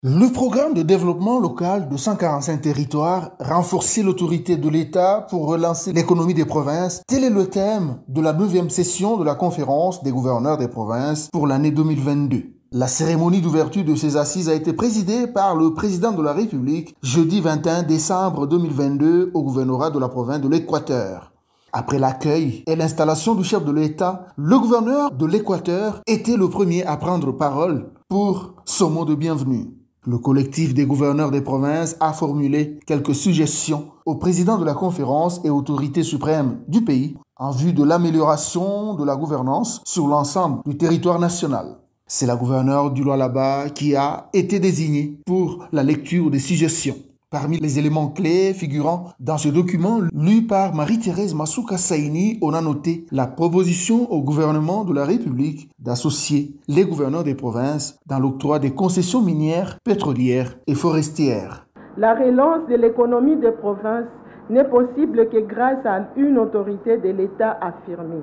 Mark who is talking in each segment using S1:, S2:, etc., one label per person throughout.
S1: Le programme de développement local de 145 territoires, renforcer l'autorité de l'État pour relancer l'économie des provinces, tel est le thème de la 9e session de la conférence des gouverneurs des provinces pour l'année 2022. La cérémonie d'ouverture de ces assises a été présidée par le président de la République jeudi 21 décembre 2022 au gouvernorat de la province de l'Équateur. Après l'accueil et l'installation du chef de l'État, le gouverneur de l'Équateur était le premier à prendre parole pour son mot de bienvenue. Le collectif des gouverneurs des provinces a formulé quelques suggestions au président de la conférence et autorité suprême du pays en vue de l'amélioration de la gouvernance sur l'ensemble du territoire national. C'est la gouverneure du Lualaba qui a été désignée pour la lecture des suggestions. Parmi les éléments clés figurant dans ce document lu par Marie-Thérèse Masuka Saini, on a noté la proposition au gouvernement de la République d'associer les gouverneurs des provinces dans l'octroi des concessions minières, pétrolières et forestières.
S2: La relance de l'économie des provinces n'est possible que grâce à une autorité de l'État affirmée.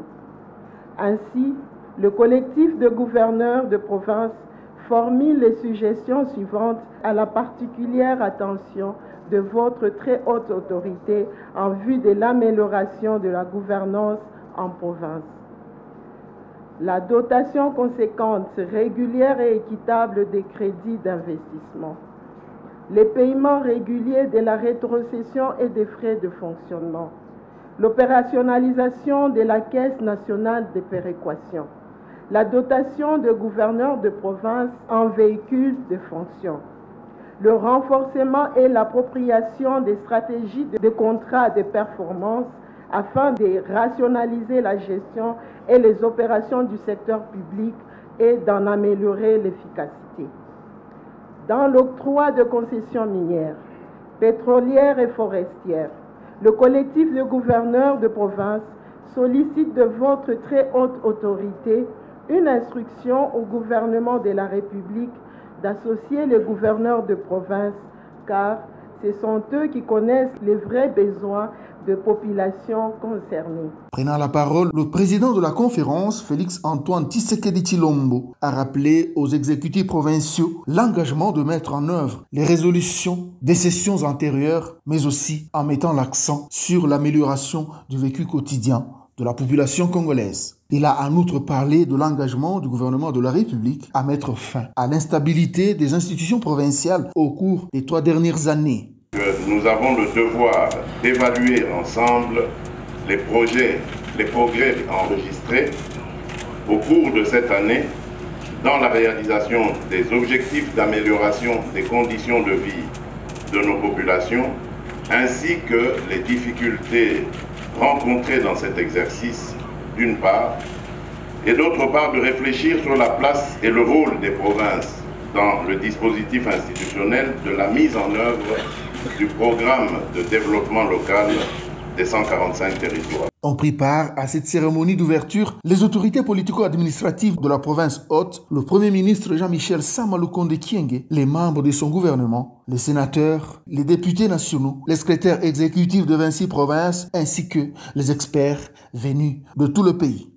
S2: Ainsi, le collectif de gouverneurs de provinces formule les suggestions suivantes à la particulière attention de votre très haute autorité en vue de l'amélioration de la gouvernance en province. La dotation conséquente, régulière et équitable des crédits d'investissement. Les paiements réguliers de la rétrocession et des frais de fonctionnement. L'opérationnalisation de la Caisse nationale de péréquation. La dotation de gouverneurs de province en véhicules de fonction, le renforcement et l'appropriation des stratégies de contrats de performance afin de rationaliser la gestion et les opérations du secteur public et d'en améliorer l'efficacité. Dans l'octroi de concessions minières, pétrolières et forestières, le collectif de gouverneurs de province sollicite de votre très haute autorité une instruction au gouvernement de la République d'associer les gouverneurs de province, car ce sont eux qui connaissent les vrais besoins de populations concernées.
S1: Prenant la parole, le président de la conférence, Félix-Antoine Tshisekedi Tshilombo, a rappelé aux exécutifs provinciaux l'engagement de mettre en œuvre les résolutions des sessions antérieures, mais aussi en mettant l'accent sur l'amélioration du vécu quotidien de la population congolaise. Il a en outre parlé de l'engagement du gouvernement de la République à mettre fin à l'instabilité des institutions provinciales au cours des 3 dernières années.
S3: Nous avons le devoir d'évaluer ensemble les progrès enregistrés au cours de cette année dans la réalisation des objectifs d'amélioration des conditions de vie de nos populations, ainsi que les difficultés rencontrées dans cet exercice, d'une part, et d'autre part de réfléchir sur la place et le rôle des provinces dans le dispositif institutionnel de la mise en œuvre du programme de développement local des 145 territoires.
S1: On prit part à cette cérémonie d'ouverture les autorités politico-administratives de la province haute, le Premier ministre Jean-Michel Sama Lukonde Kyenge, les membres de son gouvernement, les sénateurs, les députés nationaux, les secrétaires exécutifs de 26 provinces, ainsi que les experts venus de tout le pays.